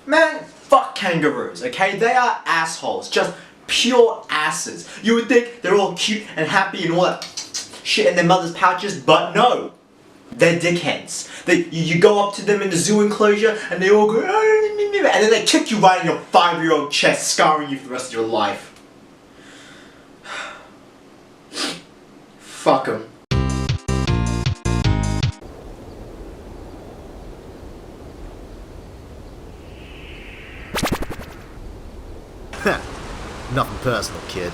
Man, fuck kangaroos, okay? They are assholes, just pure asses. You would think they're all cute and happy and all that shit in their mother's pouches, but no. They're dickheads. You go up to them in the zoo enclosure and they all go, and then they kick you right in your 5-year-old chest, scarring you for the rest of your life. Fuck them. Nothing personal, kid.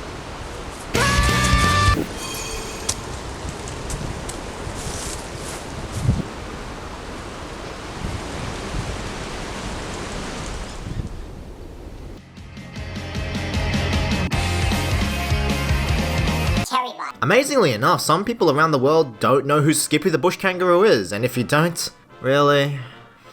TerryByte. Amazingly enough, some people around the world don't know who Skippy the bush kangaroo is, and if you don't, really?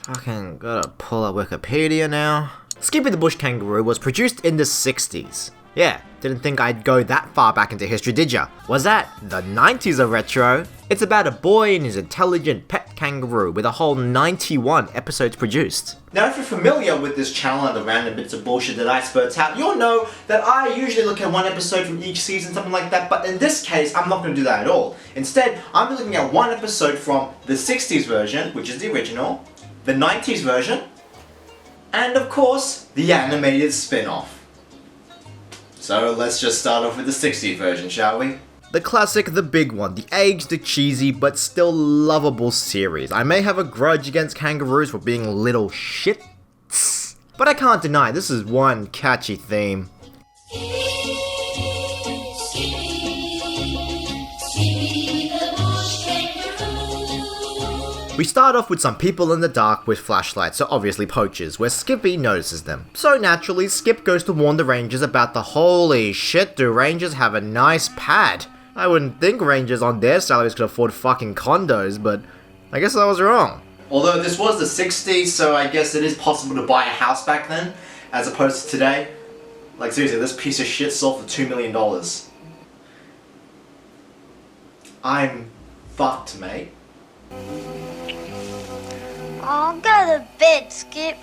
Fucking gotta pull up Wikipedia now. Skippy the bush kangaroo was produced in the 60s. Yeah, didn't think I'd go that far back into history, did ya? Was that the 90s a retro? It's about a boy and his intelligent pet kangaroo with a whole 91 episodes produced. Now if you're familiar with this channel and the random bits of bullshit that I spurt out, you'll know that I usually look at one episode from each season, something like that, but in this case, I'm not going to do that at all. Instead, I'm looking at one episode from the 60s version, which is the original, the 90s version, and of course, the animated spin-off. So let's just start off with the 60s version, shall we? The classic, the big one, the aged, the cheesy, but still lovable series. I may have a grudge against kangaroos for being little shits, but I can't deny this is one catchy theme. We start off with some people in the dark with flashlights, so obviously poachers, where Skippy notices them. So naturally, Skip goes to warn the rangers about the holy shit, do rangers have a nice pad? I wouldn't think rangers on their salaries could afford fucking condos, but I guess I was wrong. Although this was the 60s, so I guess it is possible to buy a house back then, as opposed to today. Like seriously, this piece of shit sold for $2 million. I'm fucked, mate. Oh, go to bed, Skip.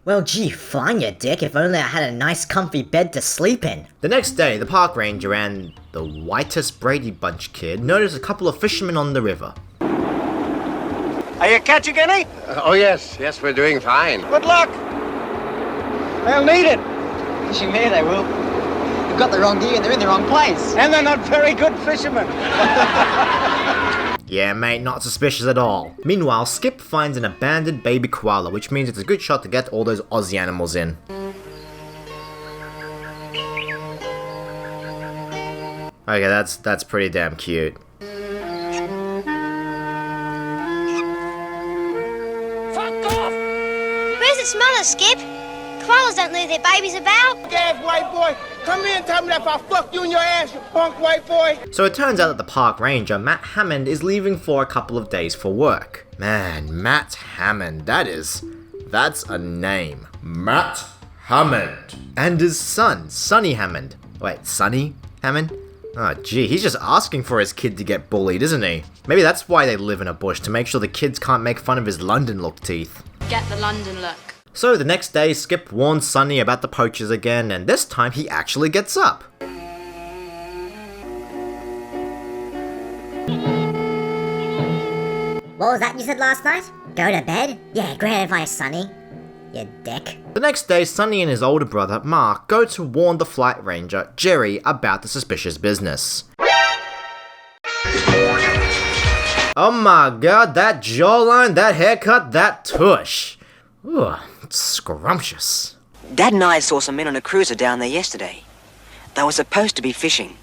Well, gee, fine, you dick. If only I had a nice comfy bed to sleep in. The next day, the park ranger and the whitest Brady Bunch kid notice a couple of fishermen on the river. Are you catching any? Oh, yes, we're doing fine. Good luck. They'll need it. Fishing there, they will. They've got the wrong gear and they're in the wrong place. And they're not very good fishermen. Yeah, mate, not suspicious at all. Meanwhile, Skip finds an abandoned baby koala, which means it's a good shot to get all those Aussie animals in. Okay, that's pretty damn cute. Fuck off! Where's its mother, Skip? Koalas don't leave their babies about. Gas, white boy. Come here and tell me that if I fuck you in your ass, you punk white boy. So it turns out that the park ranger, Matt Hammond, is leaving for a couple of days for work. Man, Matt Hammond, that's a name. Matt Hammond. And his son, Sonny Hammond. Wait, Sonny Hammond? Oh gee, he's just asking for his kid to get bullied, isn't he? Maybe that's why they live in a bush, to make sure the kids can't make fun of his London look teeth. Get the London look. So the next day, Skip warns Sonny about the poachers again, and this time he actually gets up. What was that you said last night? Go to bed? Yeah, great advice, Sonny. You dick. The next day, Sonny and his older brother, Mark, go to warn the flight ranger, Jerry, about the suspicious business. Oh my god, that jawline, that haircut, that tush. Ooh, it's scrumptious. Dad and I saw some men on a cruiser down there yesterday. They were supposed to be fishing,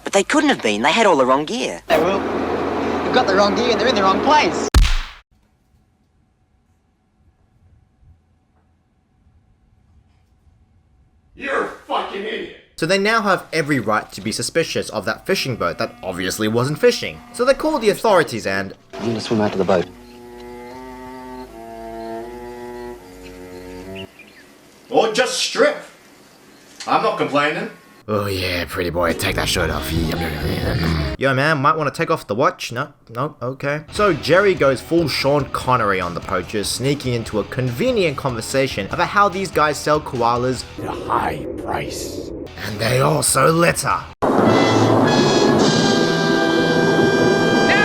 but they couldn't have been. They had all the wrong gear. They will. They've got the wrong gear and they're in the wrong place. You're a fucking idiot. So they now have every right to be suspicious of that fishing boat that obviously wasn't fishing. So they call the authorities and... I'm gonna swim out to the boat. Or just strip. I'm not complaining. Oh yeah, pretty boy, take that shirt off. Yo man, might want to take off the watch? No, okay. So Jerry goes full Sean Connery on the poachers, sneaking into a convenient conversation about how these guys sell koalas At a high price. and they also litter. Now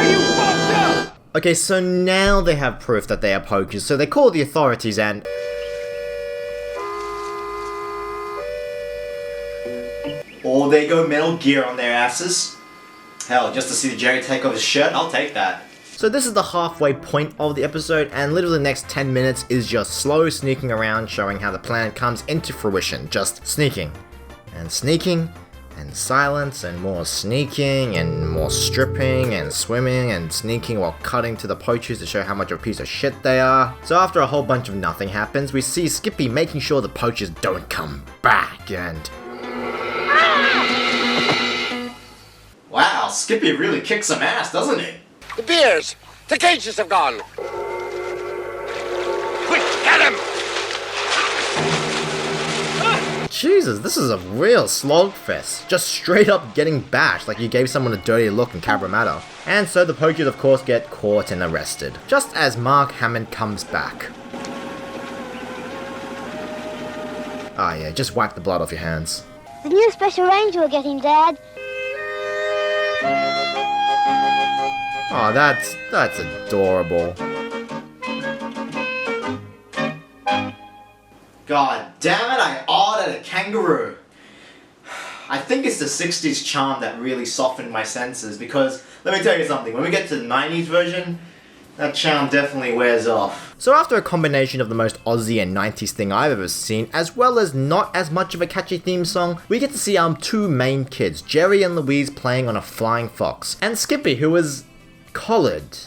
you fucked up! Okay, so now they have proof that they are poachers, so they call the authorities and... Or they go Metal Gear on their asses. Hell, just to see Jerry take off his shirt, I'll take that. So this is the halfway point of the episode, and literally the next 10 minutes is just slow sneaking around, showing how the plan comes into fruition. Just sneaking, and silence, and more sneaking, and more stripping, and swimming, and sneaking while cutting to the poachers to show how much of a piece of shit they are. So after a whole bunch of nothing happens, we see Skippy making sure the poachers don't come back, and... Wow, Skippy really kicks some ass, doesn't he? The beers! The cages have gone! Quick, get him! Jesus, this is a real slogfest. Just straight up getting bashed like you gave someone a dirty look in Cabramatta. And so the poachers of course get caught and arrested, just as Mark Hammond comes back. Ah yeah, just wipe the blood off your hands. The new special ranger will get him, Dad. Oh, that's adorable. God damn it, I awed at a kangaroo. I think it's the 60s charm that really softened my senses because, let me tell you something, when we get to the 90s version, that charm definitely wears off. So after a combination of the most Aussie and 90s thing I've ever seen, as well as not as much of a catchy theme song, we get to see our two main kids, Jerry and Louise playing on a flying fox, and Skippy who is collared.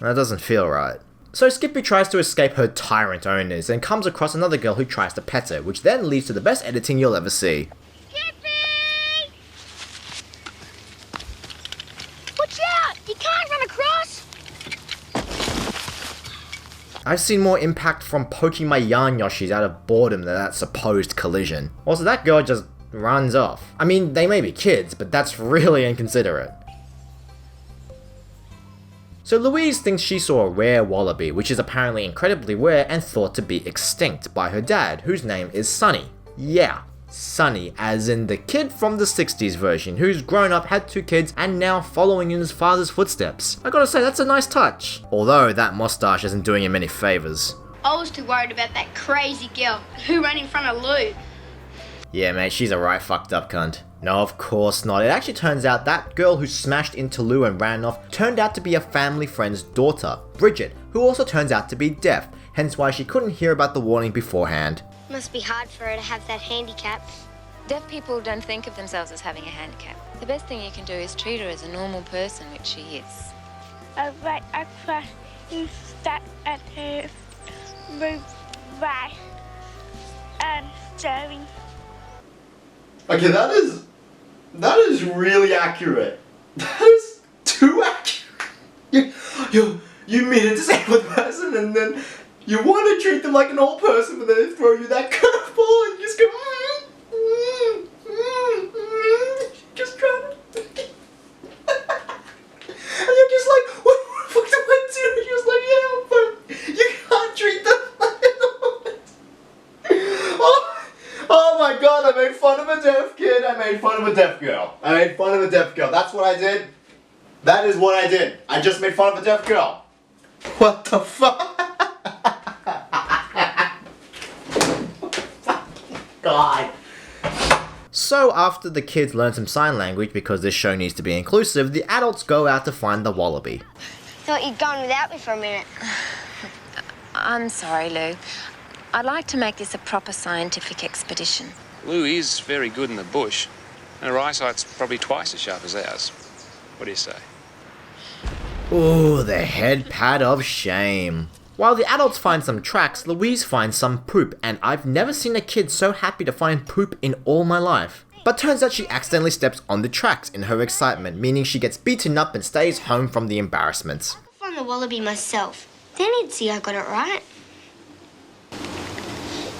That doesn't feel right. So Skippy tries to escape her tyrant owners and comes across another girl who tries to pet her, which then leads to the best editing you'll ever see. Skippy! Watch out! You can't run across! I've seen more impact from poking my yarn yoshis out of boredom than that supposed collision. Also, that girl just runs off. I mean, they may be kids, but that's really inconsiderate. So Louise thinks she saw a rare wallaby, which is apparently incredibly rare and thought to be extinct by her dad, whose name is Sonny. Yeah, Sonny, as in the kid from the 60s version, who's grown up, had 2 kids, and now following in his father's footsteps. I gotta say, that's a nice touch. Although that mustache isn't doing him any favors. I was too worried about that crazy girl who ran in front of Lou. Yeah, mate, she's a right fucked up cunt. No, of course not. It actually turns out that girl who smashed into Lou and ran off turned out to be a family friend's daughter, Bridget, who also turns out to be deaf, hence why she couldn't hear about the warning beforehand. Must be hard for her to have that handicap. Deaf people don't think of themselves as having a handicap. The best thing you can do is treat her as a normal person, which she is. I write across instead at her move right and staring. Okay, that is really accurate. That is too accurate. You meet a disabled person and then you want to treat them like an old person, but then they throw you that curveball and you just go, just trying to. And you're just like, what the fuck do I do? And you're just like, yeah, but you can't treat them like an old person. Oh my god, I made fun of a deaf kid, I made fun of a deaf girl. I made fun of a deaf girl, that's what I did. That is what I did. I just made fun of a deaf girl. What the fuck? God. So after the kids learn some sign language because this show needs to be inclusive, the adults go out to find the wallaby. Thought you'd gone without me for a minute. I'm sorry, Lou. I'd like to make this a proper scientific expedition. Lou is very good in the bush. Her eyesight's probably twice as sharp as ours. What do you say? Ooh, the head pat of shame. While the adults find some tracks, Louise finds some poop, and I've never seen a kid so happy to find poop in all my life. But turns out she accidentally steps on the tracks in her excitement, meaning she gets beaten up and stays home from the embarrassments. I'll find the wallaby myself. Then he'd see I got it right.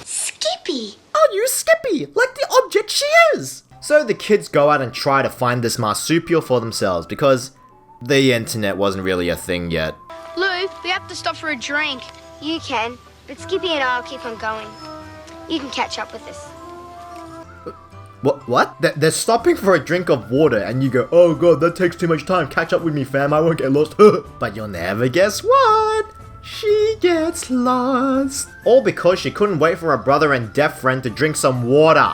Skippy! Oh, you Skippy, like the object she is! So the kids go out and try to find this marsupial for themselves because the internet wasn't really a thing yet. Lou, we have to stop for a drink. You can, but Skippy and I'll keep on going. You can catch up with us. What? They're stopping for a drink of water and you go, oh god, that takes too much time, catch up with me fam, I won't get lost. But you'll never guess what? She gets lost. All because she couldn't wait for her brother and deaf friend to drink some water.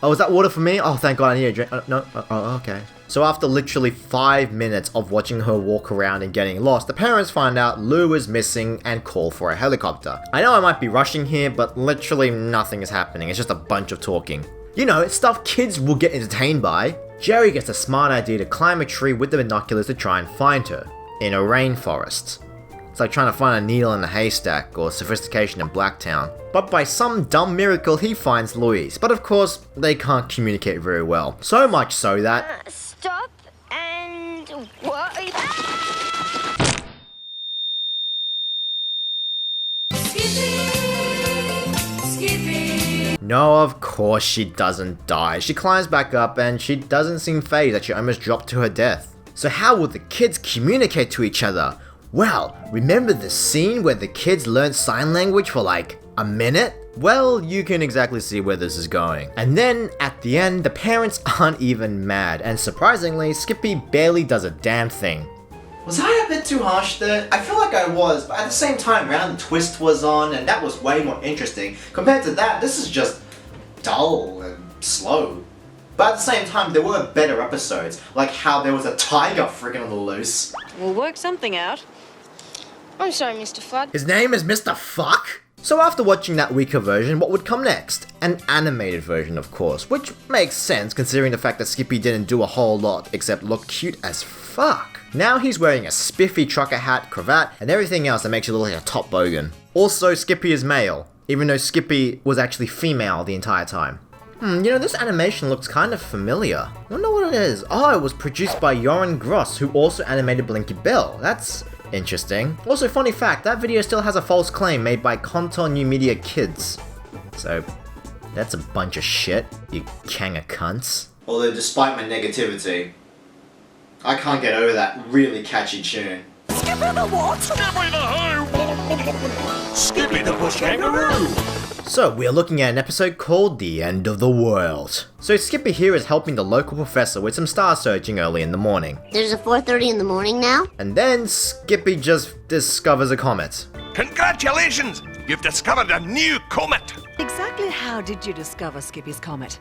Oh, is that water for me? Oh, thank god, I need a drink. No, oh, okay. So after literally 5 minutes of watching her walk around and getting lost, the parents find out Lou is missing and call for a helicopter. I know I might be rushing here, but literally nothing is happening. It's just a bunch of talking. You know, it's stuff kids will get entertained by. Jerry gets a smart idea to climb a tree with the binoculars to try and find her. In a rainforest. It's like trying to find a needle in a haystack or sophistication in Blacktown. But by some dumb miracle he finds Louise. But of course, they can't communicate very well. So much so that... Stop and what? No, of course she doesn't die. She climbs back up and she doesn't seem phased that she almost dropped to her death. So how will the kids communicate to each other? Well, remember the scene where the kids learned sign language for like a minute? Well, you can exactly see where this is going. And then, at the end, the parents aren't even mad, and surprisingly, Skippy barely does a damn thing. Was I a bit too harsh there? I feel like I was, but at the same time, Round the Twist was on, and that was way more interesting. Compared to that, this is just dull and slow. But at the same time, there were better episodes, like how there was a tiger freaking on the loose. We'll work something out. I'm sorry, Mr. Fudd. His name is Mr. Fuck? So after watching that weaker version, what would come next? An animated version, of course, which makes sense considering the fact that Skippy didn't do a whole lot except look cute as fuck. Now he's wearing a spiffy trucker hat, cravat, and everything else that makes you look like a top bogan. Also, Skippy is male, even though Skippy was actually female the entire time. You know, this animation looks kind of familiar. I wonder what it is. Oh, it was produced by Joran Gross, who also animated Blinky Bell. That's interesting. Also, funny fact, that video still has a false claim made by Contour New Media Kids. So, that's a bunch of shit, you Kanga cunts. Although, despite my negativity, I can't get over that really catchy tune. Skippy the what? Skippy the who? Skippy the bush kangaroo! So, we are looking at an episode called The End of the World. So Skippy here is helping the local professor with some star searching early in the morning. There's a 4:30 in the morning now? And then Skippy just discovers a comet. Congratulations! You've discovered a new comet! Exactly how did you discover Skippy's comet?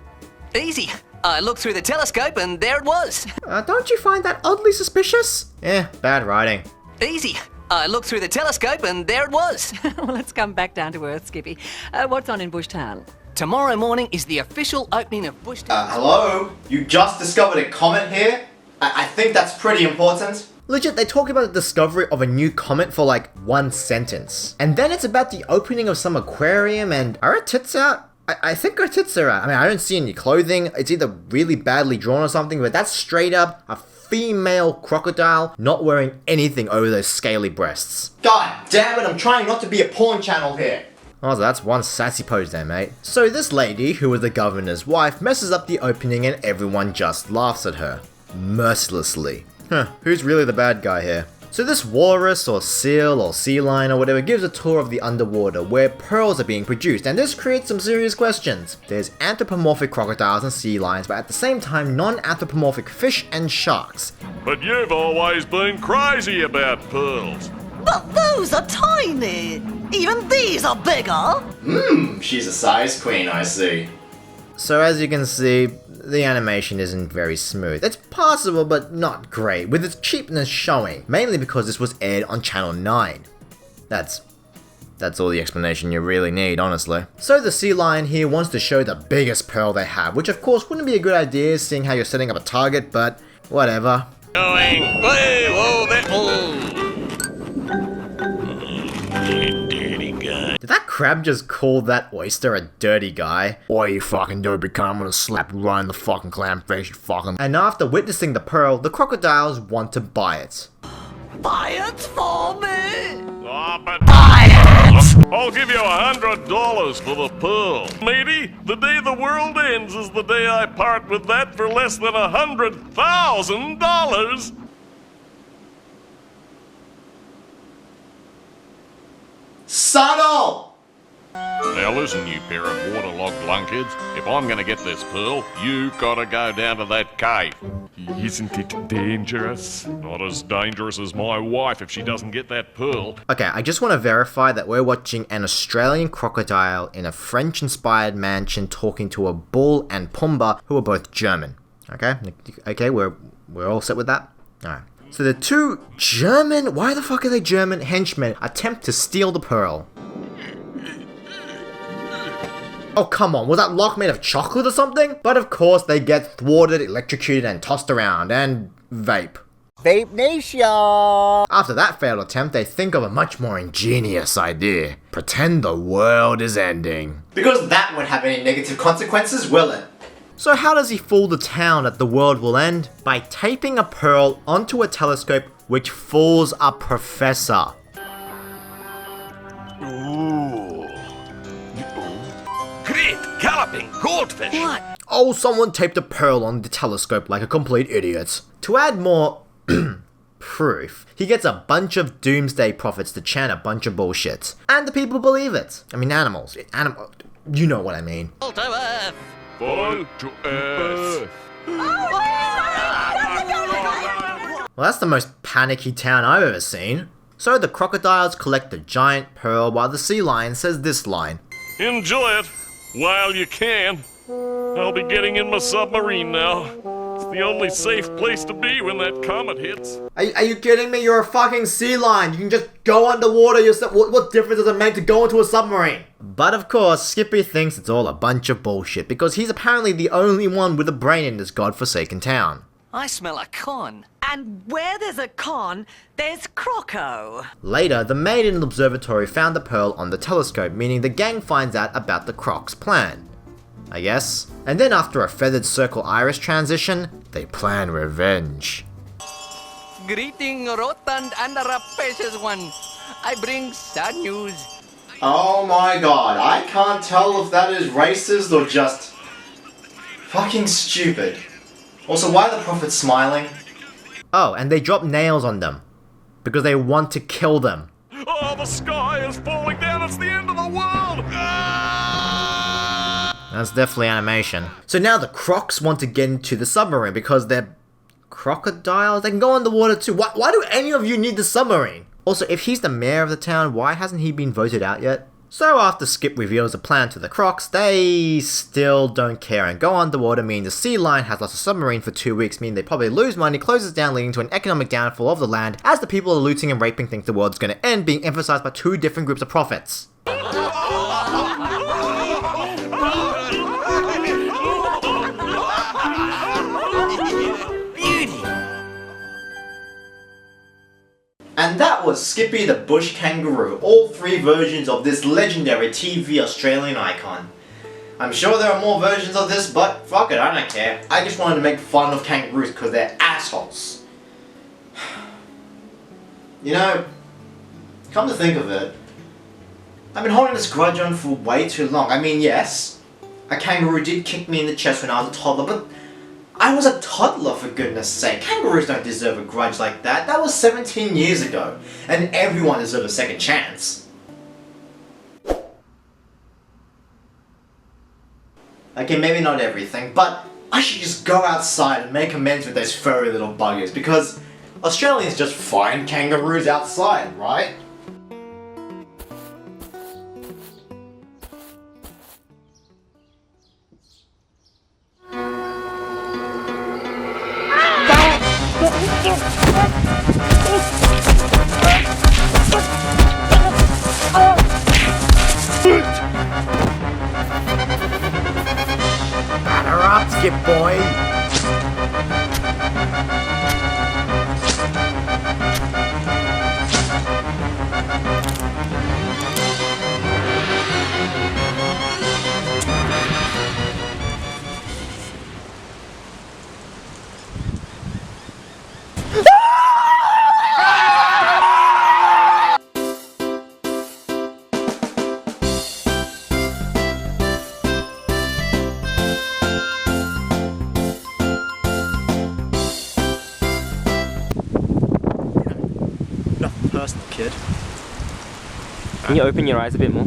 Easy. I looked through the telescope and there it was. Don't you find that oddly suspicious? Bad writing. Easy. I looked through the telescope and there it was. Well, let's come back down to earth, Skippy. What's on in Bushtown? Tomorrow morning is the official opening of Bushtown. Hello? You just discovered a comet here? I think that's pretty important. Legit, they talk about the discovery of a new comet for like one sentence. And then it's about the opening of some aquarium and are her tits out? I think her tits are out. I mean, I don't see any clothing. It's either really badly drawn or something, but that's straight up a female crocodile not wearing anything over those scaly breasts. God damn it, I'm trying not to be a porn channel here. Oh, so that's one sassy pose there, mate. So this lady, who was the governor's wife, messes up the opening and everyone just laughs at her. Mercilessly. Who's really the bad guy here? So this walrus or seal or sea lion or whatever gives a tour of the underwater where pearls are being produced, and this creates some serious questions. There's anthropomorphic crocodiles and sea lions, but at the same time non-anthropomorphic fish and sharks. But you've always been crazy about pearls. But those are tiny! Even these are bigger! She's a size queen, I see. So as you can see, the animation isn't very smooth. It's passable, but not great, with its cheapness showing, mainly because this was aired on Channel 9. That's all the explanation you really need, honestly. So the sea lion here wants to show the biggest pearl they have, which of course wouldn't be a good idea seeing how you're setting up a target, but whatever. Going, whoa, you dirty guy. Did that crab just call that oyster a dirty guy? Oi, you fucking dirty cunt, I'm gonna slap you right in the fucking clam face, you fucking... And after witnessing the pearl, the crocodiles want to buy it. Buy it for me! Stop it! Buy it! I'll give you $100 for the pearl. Matey, the day the world ends is the day I part with that for less than $100,000. Subtle! Now listen, you pair of waterlogged lunkheads. If I'm gonna get this pearl, you gotta go down to that cave. Isn't it dangerous? Not as dangerous as my wife if she doesn't get that pearl. Okay, I just want to verify that we're watching an Australian crocodile in a French-inspired mansion talking to a bull and Pumbaa who are both German. Okay, we're all set with that? Alright. So the two German, why the fuck are they German henchmen attempt to steal the pearl? Oh, come on, was that lock made of chocolate or something? But of course, they get thwarted, electrocuted, and tossed around, and vape. Vape Nation! After that failed attempt, they think of a much more ingenious idea. Pretend the world is ending. Because that won't have any negative consequences, will it? So how does he fool the town that the world will end? By taping a pearl onto a telescope which fools a professor. Great galloping goldfish! What? Oh, someone taped a pearl on the telescope like a complete idiot. To add more proof, he gets a bunch of doomsday prophets to chant a bunch of bullshit. And the people believe it. I mean animals. You know what I mean. Fall to earth! Fall to earth. Well, that's the most panicky town I've ever seen. So the crocodiles collect the giant pearl while the sea lion says this line. Enjoy it while you can. I'll be getting in my submarine now. It's the only safe place to be when that comet hits. Are you kidding me? You're a fucking sea lion. You can just go underwater yourself. What difference does it make to go into a submarine? But of course, Skippy thinks it's all a bunch of bullshit because he's apparently the only one with a brain in this godforsaken town. I smell a con. And where there's a con, there's Croco. Later, the maid in the observatory found the pearl on the telescope, meaning the gang finds out about the Croc's plan. I guess. And then after a feathered circle iris transition, they plan revenge. Greeting, rotund and rapacious one. I bring sad news. Oh my god, I can't tell if that is racist or just fucking stupid. Also, why are the prophets smiling? Oh, and they drop nails on them. Because they want to kill them. Oh, the sky is falling down. It's the end of the world. That's definitely animation. So now the Crocs want to get into the submarine because they're crocodiles. They can go underwater too. Why do any of you need the submarine? Also, if he's the mayor of the town, why hasn't he been voted out yet? So after Skip reveals a plan to the Crocs, they still don't care and go underwater, meaning the sea lion has lost a submarine for 2 weeks, meaning they probably lose money, closes down, leading to an economic downfall of the land, as the people are looting and raping think the world's gonna end, being emphasized by two different groups of prophets. And that was Skippy the Bush Kangaroo, all three versions of this legendary TV Australian icon. I'm sure there are more versions of this, but fuck it, I don't care. I just wanted to make fun of kangaroos because they're assholes. You know, come to think of it, I've been holding this grudge on for way too long. I mean, yes, a kangaroo did kick me in the chest when I was a toddler, but I was a toddler, for goodness sake. Kangaroos don't deserve a grudge like that. That was 17 years ago, and everyone deserves a second chance. Okay, maybe not everything, but I should just go outside and make amends with those furry little buggers, because Australians just find kangaroos outside, right? Batter up, Skip boy! Can you open your eyes a bit more?